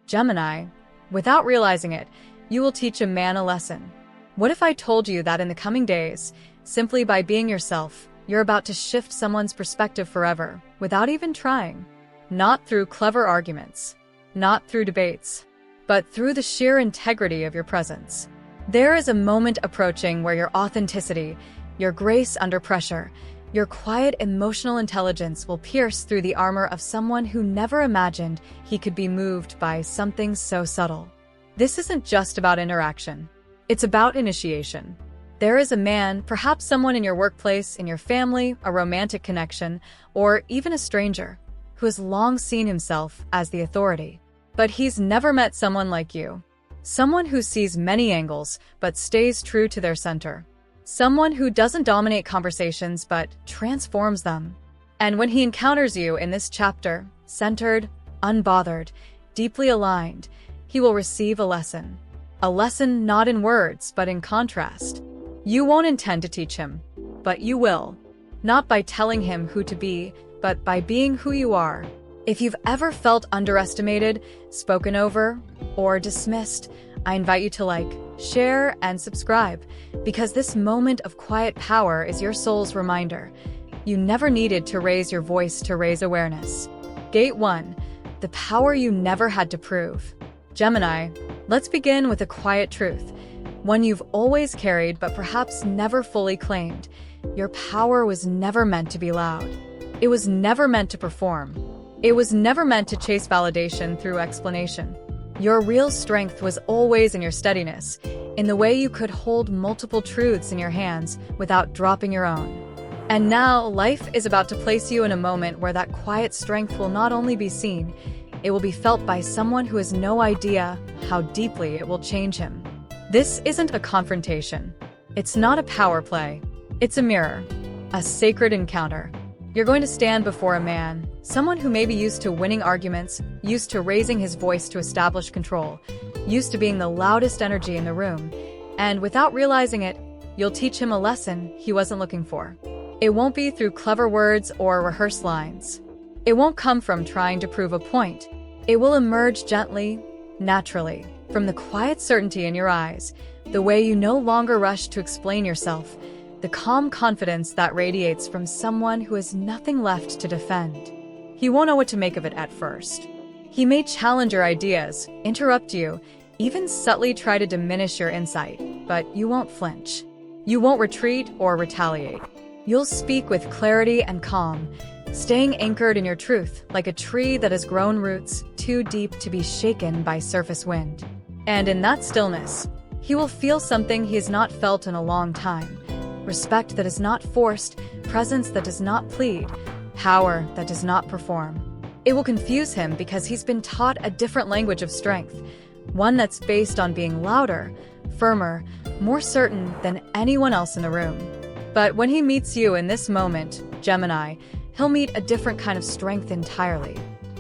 Gemini, without realizing it, you will teach a man a lesson. What if I told you that in the coming days, simply by being yourself, you're about to shift someone's perspective forever, without even trying? Not through clever arguments, not through debates, but through the sheer integrity of your presence. There is a moment approaching where your authenticity, your grace under pressure, your quiet emotional intelligence will pierce through the armor of someone who never imagined he could be moved by something so subtle. This isn't just about interaction. It's about initiation. There is a man, perhaps someone in your workplace, in your family, a romantic connection, or even a stranger, who has long seen himself as the authority. But he's never met someone like you. Someone who sees many angles, but stays true to their center. Someone who doesn't dominate conversations, but transforms them. And when he encounters you in this chapter, centered, unbothered, deeply aligned, he will receive a lesson. A lesson not in words, but in contrast. You won't intend to teach him, but you will. Not by telling him who to be, but by being who you are. If you've ever felt underestimated, spoken over, or dismissed, I invite you to share, and subscribe, because this moment of quiet power is your soul's reminder. You never needed to raise your voice to raise awareness. Gate 1. The power you never had to prove. Gemini, let's begin with a quiet truth. One you've always carried but perhaps never fully claimed. Your power was never meant to be loud. It was never meant to perform. It was never meant to chase validation through explanation. Your real strength was always in your steadiness, in the way you could hold multiple truths in your hands without dropping your own. And now, life is about to place you in a moment where that quiet strength will not only be seen, it will be felt by someone who has no idea how deeply it will change him. This isn't a confrontation. It's not a power play. It's a mirror, a sacred encounter. You're going to stand before a man, someone who may be used to winning arguments, used to raising his voice to establish control, used to being the loudest energy in the room, and without realizing it, you'll teach him a lesson he wasn't looking for. It won't be through clever words or rehearsed lines. It won't come from trying to prove a point. It will emerge gently, naturally, from the quiet certainty in your eyes, the way you no longer rush to explain yourself, the calm confidence that radiates from someone who has nothing left to defend. He won't know what to make of it at first. He may challenge your ideas, interrupt you, even subtly try to diminish your insight, but you won't flinch. You won't retreat or retaliate. You'll speak with clarity and calm, staying anchored in your truth like a tree that has grown roots too deep to be shaken by surface wind. And in that stillness, he will feel something he has not felt in a long time. Respect that is not forced, presence that does not plead, power that does not perform. It will confuse him because he's been taught a different language of strength, one that's based on being louder, firmer, more certain than anyone else in the room. But when he meets you in this moment, Gemini, he'll meet a different kind of strength entirely.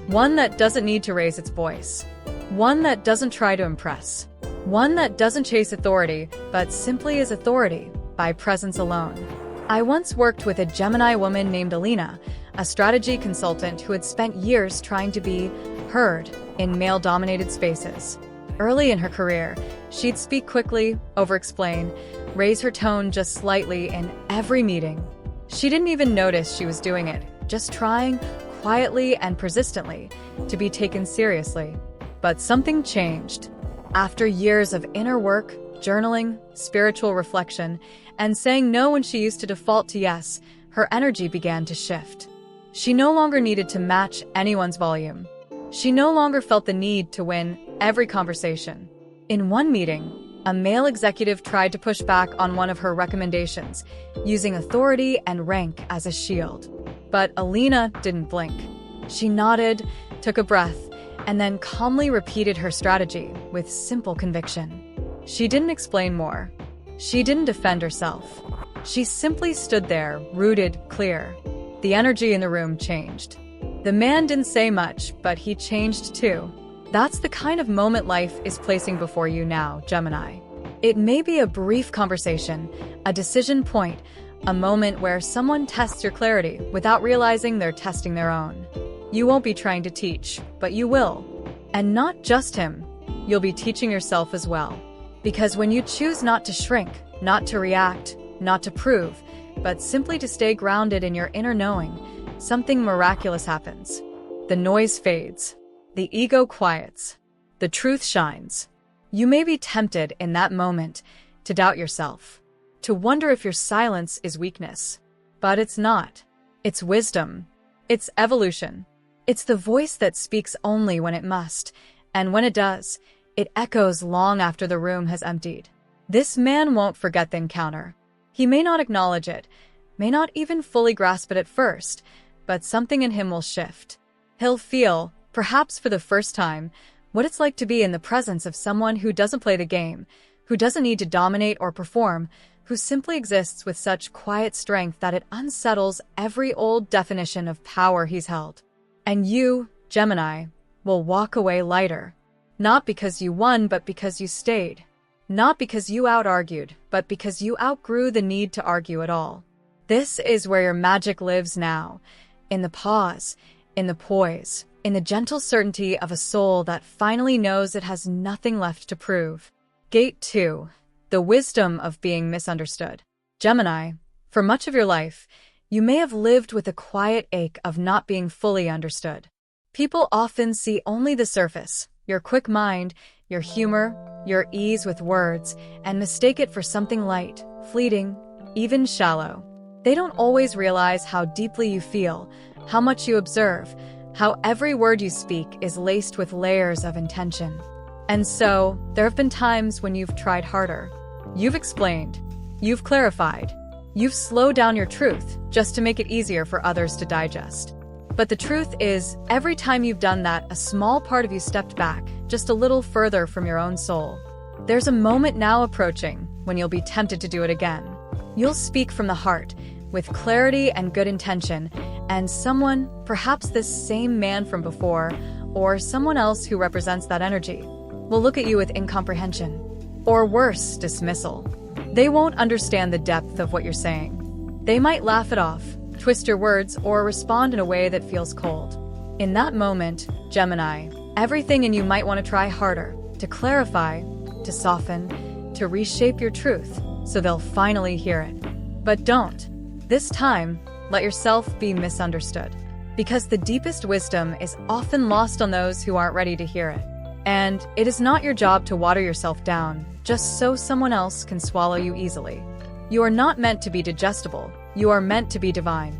One that doesn't need to raise its voice. One that doesn't try to impress. One that doesn't chase authority, but simply is authority by presence alone. I once worked with a Gemini woman named Alina, a strategy consultant who had spent years trying to be heard in male-dominated spaces. Early in her career, she'd speak quickly, over-explain, raise her tone just slightly in every meeting. She didn't even notice she was doing it, just trying, quietly and persistently, to be taken seriously. But something changed. After years of inner work, journaling, spiritual reflection, and saying no when she used to default to yes, her energy began to shift. She no longer needed to match anyone's volume. She no longer felt the need to win every conversation. In one meeting, a male executive tried to push back on one of her recommendations, using authority and rank as a shield. But Alina didn't blink. She nodded, took a breath, and then calmly repeated her strategy with simple conviction. She didn't explain more. She didn't defend herself. She simply stood there, rooted, clear. The energy in the room changed. The man didn't say much, but he changed too. That's the kind of moment life is placing before you now, Gemini. It may be a brief conversation, a decision point, a moment where someone tests your clarity without realizing they're testing their own. You won't be trying to teach, but you will. And not just him, you'll be teaching yourself as well. Because when you choose not to shrink, not to react, not to prove, but simply to stay grounded in your inner knowing, something miraculous happens. The noise fades. The ego quiets. The truth shines. You may be tempted in that moment to doubt yourself, to wonder if your silence is weakness. But it's not. It's wisdom. It's evolution. It's the voice that speaks only when it must, and when it does, it echoes long after the room has emptied. This man won't forget the encounter. He may not acknowledge it, may not even fully grasp it at first, but something in him will shift. He'll feel, perhaps for the first time, what it's like to be in the presence of someone who doesn't play the game, who doesn't need to dominate or perform, who simply exists with such quiet strength that it unsettles every old definition of power he's held. And you, Gemini, will walk away lighter. Not because you won, but because you stayed. Not because you out-argued, but because you outgrew the need to argue at all. This is where your magic lives now, in the pause, in the poise, in the gentle certainty of a soul that finally knows it has nothing left to prove. Gate 2. The wisdom of being misunderstood. Gemini, for much of your life, you may have lived with a quiet ache of not being fully understood. People often see only the surface, your quick mind, your humor, your ease with words, and mistake it for something light, fleeting, even shallow. They don't always realize how deeply you feel, how much you observe, how every word you speak is laced with layers of intention. And so, there have been times when you've tried harder. You've explained. You've clarified. You've slowed down your truth just to make it easier for others to digest. But the truth is, every time you've done that, a small part of you stepped back, just a little further from your own soul. There's a moment now approaching when you'll be tempted to do it again. You'll speak from the heart, with clarity and good intention, and someone, perhaps this same man from before, or someone else who represents that energy, will look at you with incomprehension, or worse, dismissal. They won't understand the depth of what you're saying. They might laugh it off, twist your words, or respond in a way that feels cold. In that moment, Gemini, everything in you might want to try harder, to clarify, to soften, to reshape your truth, so they'll finally hear it. But don't. This time, let yourself be misunderstood. Because the deepest wisdom is often lost on those who aren't ready to hear it. And it is not your job to water yourself down, just so someone else can swallow you easily. You are not meant to be digestible. You are meant to be divine.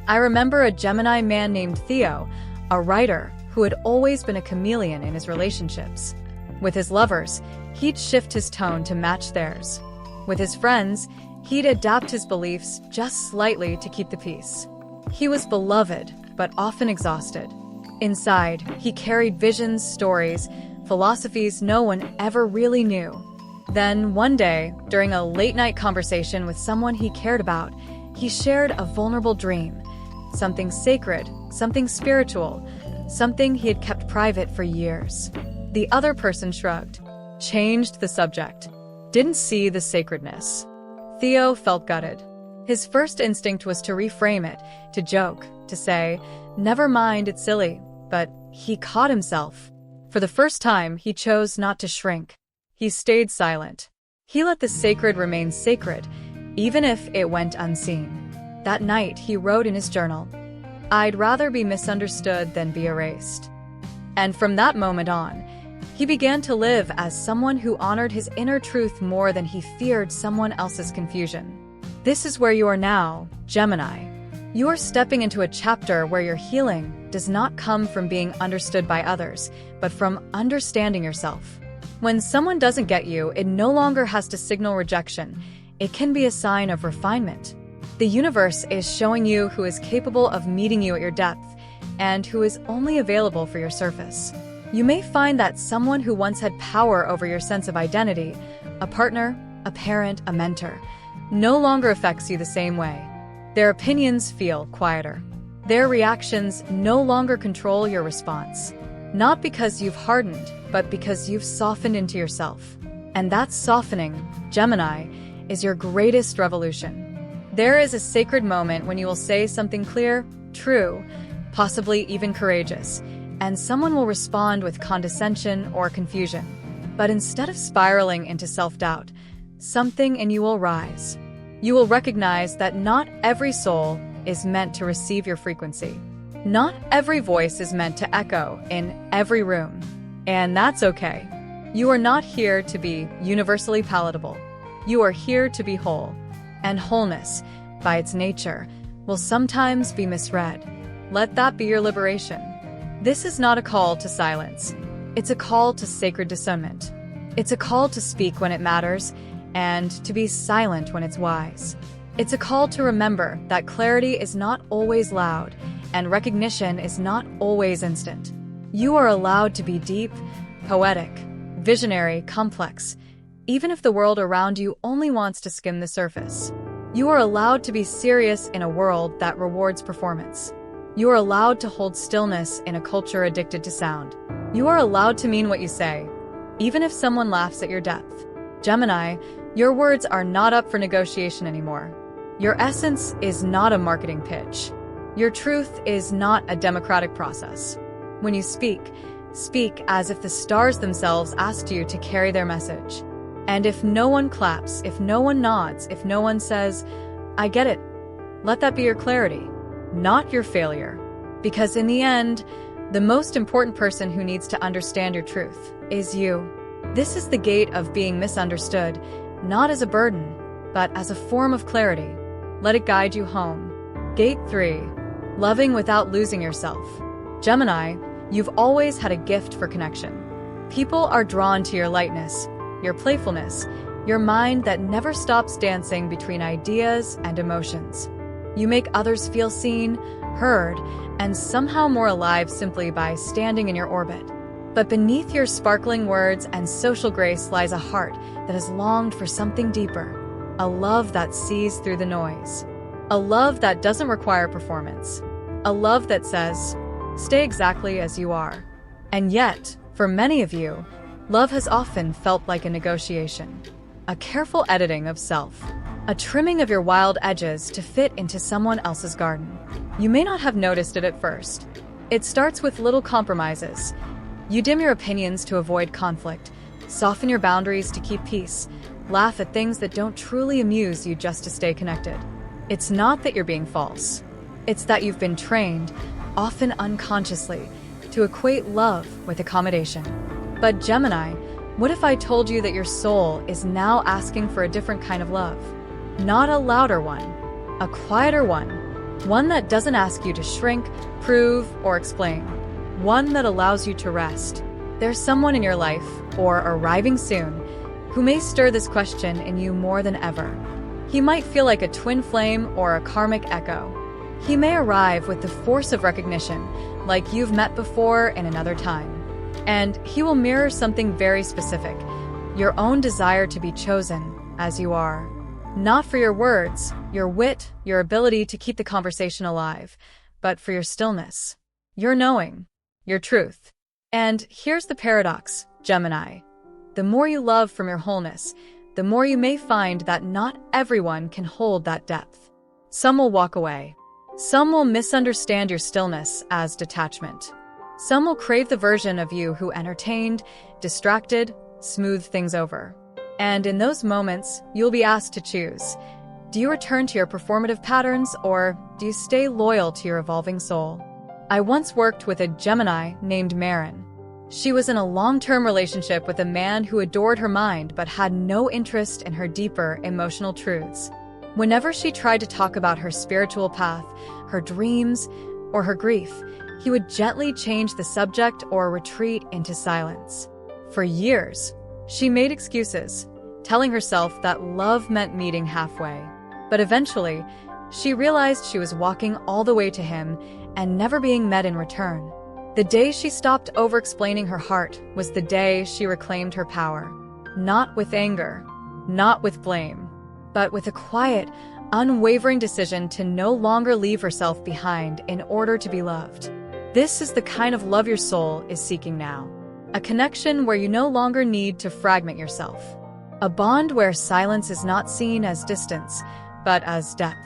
I remember a Gemini man named Theo, a writer who had always been a chameleon in his relationships. With his lovers, he'd shift his tone to match theirs. With his friends, he'd adapt his beliefs just slightly to keep the peace. He was beloved, but often exhausted. Inside, he carried visions, stories, philosophies no one ever really knew. Then, one day, during a late-night conversation with someone he cared about, he shared a vulnerable dream. Something sacred, something spiritual, something he had kept private for years. The other person shrugged, changed the subject, didn't see the sacredness. Theo felt gutted. His first instinct was to reframe it, to joke, to say, "Never mind, it's silly," but he caught himself. For the first time, he chose not to shrink. He stayed silent. He let the sacred remain sacred, even if it went unseen. That night, he wrote in his journal, "I'd rather be misunderstood than be erased." And from that moment on, he began to live as someone who honored his inner truth more than he feared someone else's confusion. This is where you are now, Gemini. You are stepping into a chapter where your healing does not come from being understood by others, but from understanding yourself. When someone doesn't get you, it no longer has to signal rejection. It can be a sign of refinement. The universe is showing you who is capable of meeting you at your depth, and who is only available for your surface. You may find that someone who once had power over your sense of identity, a partner, a parent, a mentor, no longer affects you the same way. Their opinions feel quieter. Their reactions no longer control your response. Not because you've hardened, but because you've softened into yourself. And that softening, Gemini, is your greatest revolution. There is a sacred moment when you will say something clear, true, possibly even courageous, and someone will respond with condescension or confusion. But instead of spiraling into self-doubt, something in you will rise. You will recognize that not every soul is meant to receive your frequency. Not every voice is meant to echo in every room. And that's okay. You are not here to be universally palatable. You are here to be whole. And wholeness, by its nature, will sometimes be misread. Let that be your liberation. This is not a call to silence. It's a call to sacred discernment. It's a call to speak when it matters and to be silent when it's wise. It's a call to remember that clarity is not always loud and recognition is not always instant. You are allowed to be deep, poetic, visionary, complex, even if the world around you only wants to skim the surface. You are allowed to be serious in a world that rewards performance. You are allowed to hold stillness in a culture addicted to sound. You are allowed to mean what you say, even if someone laughs at your depth. Gemini, your words are not up for negotiation anymore. Your essence is not a marketing pitch. Your truth is not a democratic process. When you speak as if the stars themselves asked you to carry their message. And if no one claps, if no one nods, if no one says, "I get it," let that be your clarity, not your failure. Because in the end, the most important person who needs to understand your truth is you. This is the gate of being misunderstood, not as a burden, but as a form of clarity. Let it guide you home. Gate 3. Loving without losing yourself. Gemini, you've always had a gift for connection. People are drawn to your lightness, your playfulness, your mind that never stops dancing between ideas and emotions. You make others feel seen, heard, and somehow more alive simply by standing in your orbit. But beneath your sparkling words and social grace lies a heart that has longed for something deeper. A love that sees through the noise. A love that doesn't require performance. A love that says, stay exactly as you are. And yet, for many of you, love has often felt like a negotiation. A careful editing of self. A trimming of your wild edges to fit into someone else's garden. You may not have noticed it at first. It starts with little compromises. You dim your opinions to avoid conflict, soften your boundaries to keep peace, laugh at things that don't truly amuse you just to stay connected. It's not that you're being false. It's that you've been trained, often unconsciously, to equate love with accommodation. But Gemini, what if I told you that your soul is now asking for a different kind of love? Not a louder one, a quieter one that doesn't ask you to shrink, prove, or explain. One that allows you to rest. There's someone in your life, or arriving soon, who may stir this question in you more than ever. He might feel like a twin flame or a karmic echo. He may arrive with the force of recognition, like you've met before in another time. And he will mirror something very specific, your own desire to be chosen as you are. Not for your words, your wit, your ability to keep the conversation alive, but for your stillness, your knowing, your truth. And here's the paradox, Gemini. The more you love from your wholeness, the more you may find that not everyone can hold that depth. Some will walk away. Some will misunderstand your stillness as detachment. Some will crave the version of you who entertained, distracted, smoothed things over. And in those moments, you'll be asked to choose. Do you return to your performative patterns, or do you stay loyal to your evolving soul? I once worked with a Gemini named Marin. She was in a long-term relationship with a man who adored her mind but had no interest in her deeper emotional truths. Whenever she tried to talk about her spiritual path, her dreams, or her grief, he would gently change the subject or retreat into silence. For years, she made excuses, telling herself that love meant meeting halfway. But eventually, she realized she was walking all the way to him and never being met in return. The day she stopped over-explaining her heart was the day she reclaimed her power. Not with anger, not with blame, but with a quiet, unwavering decision to no longer leave herself behind in order to be loved. This is the kind of love your soul is seeking now. A connection where you no longer need to fragment yourself. A bond where silence is not seen as distance, but as depth.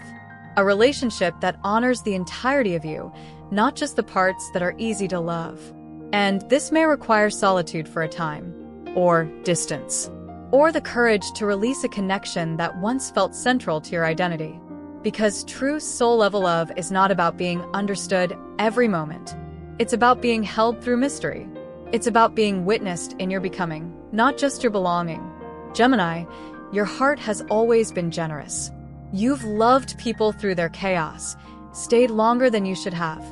A relationship that honors the entirety of you, not just the parts that are easy to love. And this may require solitude for a time, or distance, or the courage to release a connection that once felt central to your identity. Because true soul-level love is not about being understood every moment. It's about being held through mystery. It's about being witnessed in your becoming, not just your belonging. Gemini, your heart has always been generous. You've loved people through their chaos, stayed longer than you should have,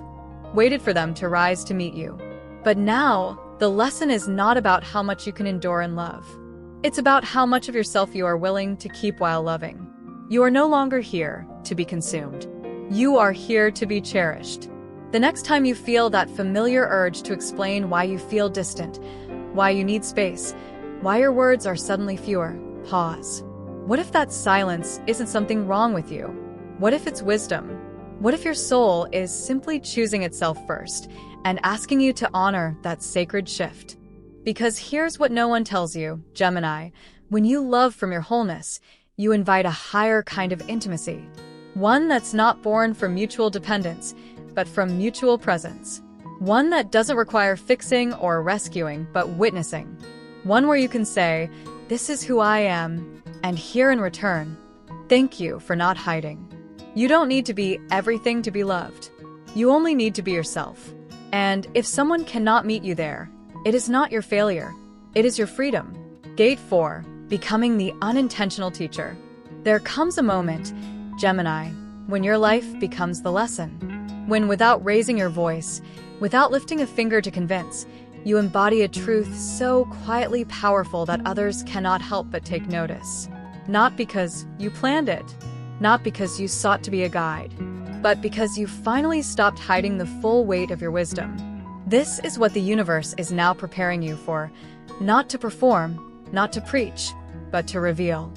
waited for them to rise to meet you. But now, the lesson is not about how much you can endure and love. It's about how much of yourself you are willing to keep while loving. You are no longer here to be consumed. You are here to be cherished. The next time you feel that familiar urge to explain why you feel distant, why you need space, why your words are suddenly fewer, pause. What if that silence isn't something wrong with you? What if it's wisdom? What if your soul is simply choosing itself first and asking you to honor that sacred shift? Because here's what no one tells you, Gemini. When you love from your wholeness, you invite a higher kind of intimacy. One that's not born from mutual dependence, but from mutual presence. One that doesn't require fixing or rescuing, but witnessing. One where you can say, "This is who I am," and hear in return, "Thank you for not hiding." You don't need to be everything to be loved. You only need to be yourself. And if someone cannot meet you there, it is not your failure. It is your freedom. Gate 4. Becoming the unintentional teacher. There comes a moment, Gemini, when your life becomes the lesson. When without raising your voice, without lifting a finger to convince, you embody a truth so quietly powerful that others cannot help but take notice. Not because you planned it, not because you sought to be a guide, but because you finally stopped hiding the full weight of your wisdom. This is what the universe is now preparing you for, not to perform, not to preach, but to reveal.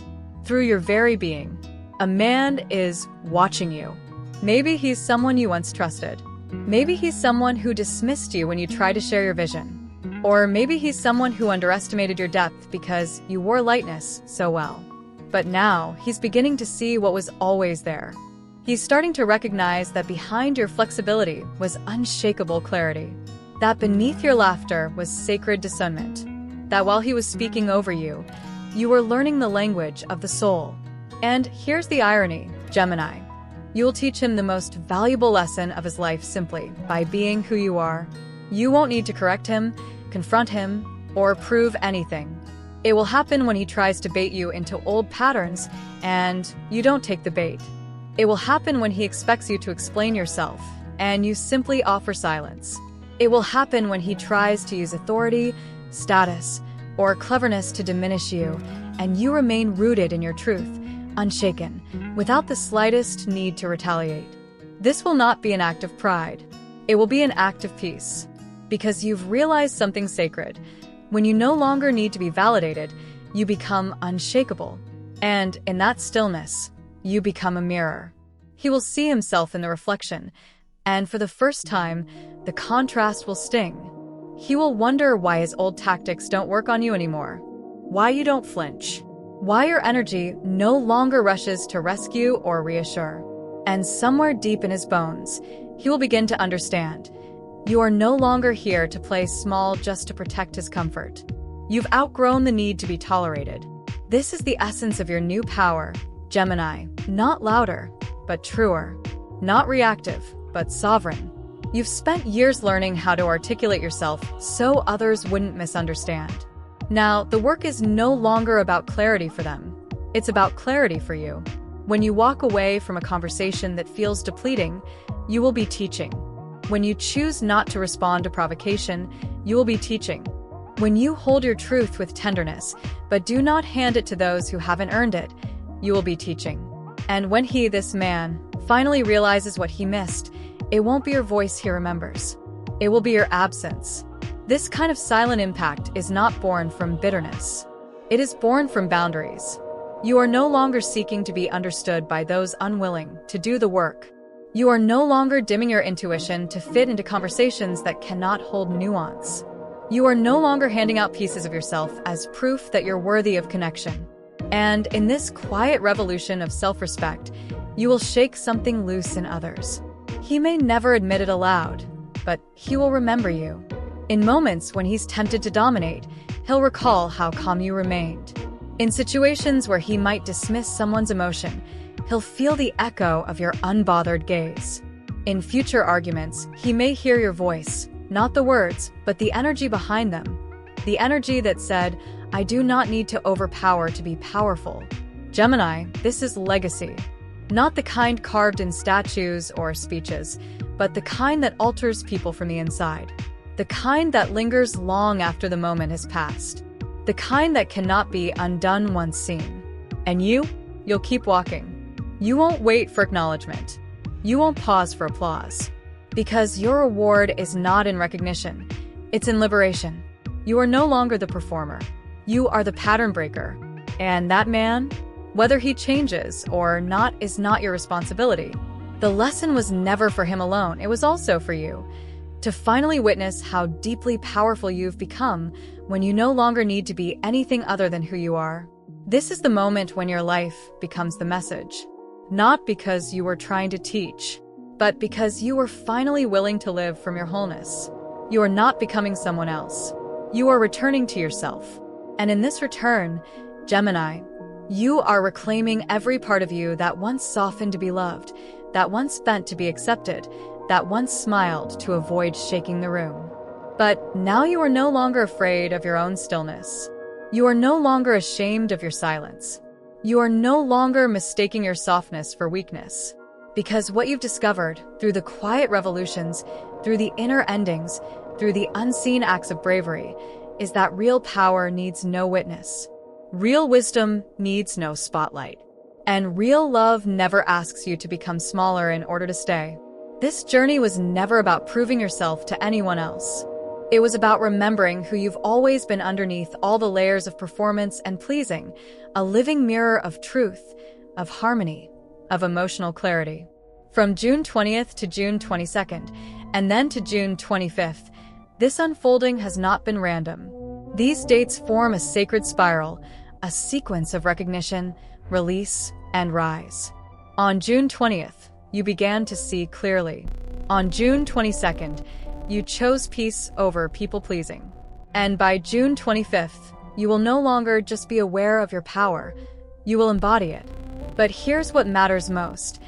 Through your very being, a man is watching you. Maybe he's someone you once trusted. Maybe he's someone who dismissed you when you tried to share your vision. Or maybe he's someone who underestimated your depth because you wore lightness so well. But now, he's beginning to see what was always there. He's starting to recognize that behind your flexibility was unshakable clarity. That beneath your laughter was sacred discernment. That while he was speaking over you, you were learning the language of the soul. And here's the irony, Gemini. You will teach him the most valuable lesson of his life simply by being who you are. You won't need to correct him, confront him, or prove anything. It will happen when he tries to bait you into old patterns and you don't take the bait. It will happen when he expects you to explain yourself and you simply offer silence. It will happen when he tries to use authority, status, or cleverness to diminish you and you remain rooted in your truth, unshaken, without the slightest need to retaliate. This will not be an act of pride. It will be an act of peace. Because you've realized something sacred. When you no longer need to be validated, you become unshakable. And in that stillness, you become a mirror. He will see himself in the reflection, and for the first time, the contrast will sting. He will wonder why his old tactics don't work on you anymore. Why you don't flinch. Why your energy no longer rushes to rescue or reassure. And somewhere deep in his bones, he will begin to understand. You are no longer here to play small just to protect his comfort. You've outgrown the need to be tolerated. This is the essence of your new power, Gemini. Not louder, but truer. Not reactive, but sovereign. You've spent years learning how to articulate yourself so others wouldn't misunderstand. Now, the work is no longer about clarity for them. It's about clarity for you. When you walk away from a conversation that feels depleting, you will be teaching. When you choose not to respond to provocation, you will be teaching. When you hold your truth with tenderness, but do not hand it to those who haven't earned it, you will be teaching. And when he, this man, finally realizes what he missed, it won't be your voice he remembers. It will be your absence. This kind of silent impact is not born from bitterness. It is born from boundaries. You are no longer seeking to be understood by those unwilling to do the work. You are no longer dimming your intuition to fit into conversations that cannot hold nuance. You are no longer handing out pieces of yourself as proof that you're worthy of connection. And in this quiet revolution of self-respect, you will shake something loose in others. He may never admit it aloud, but he will remember you. In moments when he's tempted to dominate, he'll recall how calm you remained. In situations where he might dismiss someone's emotion, he'll feel the echo of your unbothered gaze. In future arguments, he may hear your voice, not the words, but the energy behind them. The energy that said, "I do not need to overpower to be powerful." Gemini, this is legacy. Not the kind carved in statues or speeches, but the kind that alters people from the inside. The kind that lingers long after the moment has passed. The kind that cannot be undone once seen. And you'll keep walking. You won't wait for acknowledgement. You won't pause for applause. Because your reward is not in recognition, it's in liberation. You are no longer the performer. You are the pattern breaker. And that man, whether he changes or not, is not your responsibility. The lesson was never for him alone, it was also for you. To finally witness how deeply powerful you've become when you no longer need to be anything other than who you are. This is the moment when your life becomes the message. Not because you were trying to teach, but because you were finally willing to live from your wholeness. You are not becoming someone else. You are returning to yourself. And in this return, Gemini, you are reclaiming every part of you that once softened to be loved, that once bent to be accepted, that once smiled to avoid shaking the room. But now you are no longer afraid of your own stillness. You are no longer ashamed of your silence. You are no longer mistaking your softness for weakness. Because what you've discovered, through the quiet revolutions, through the inner endings, through the unseen acts of bravery, is that real power needs no witness. Real wisdom needs no spotlight. And real love never asks you to become smaller in order to stay. This journey was never about proving yourself to anyone else. It was about remembering who you've always been underneath all the layers of performance and pleasing, a living mirror of truth, of harmony, of emotional clarity. From June 20th to June 22nd, and then to June 25th, this unfolding has not been random. These dates form a sacred spiral, a sequence of recognition, release, and rise. On June 20th, you began to see clearly. On June 22nd, you chose peace over people-pleasing. And by June 25th, you will no longer just be aware of your power, you will embody it. But here's what matters most.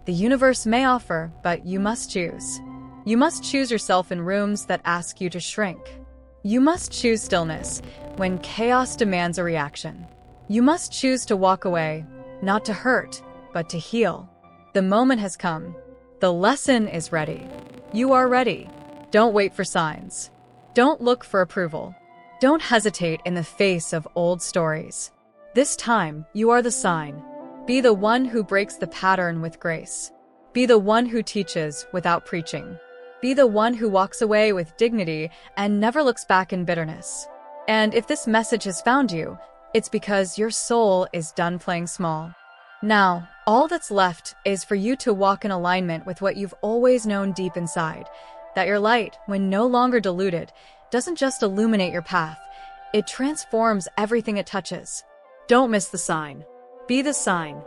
The universe may offer, but you must choose. You must choose yourself in rooms that ask you to shrink. You must choose stillness when chaos demands a reaction. You must choose to walk away, not to hurt, but to heal. The moment has come. The lesson is ready. You are ready. Don't wait for signs. Don't look for approval. Don't hesitate in the face of old stories. This time, you are the sign. Be the one who breaks the pattern with grace. Be the one who teaches without preaching. Be the one who walks away with dignity and never looks back in bitterness. And if this message has found you, it's because your soul is done playing small. Now, all that's left is for you to walk in alignment with what you've always known deep inside, that your light, when no longer diluted, doesn't just illuminate your path, it transforms everything it touches. Don't miss the sign. Be the sign.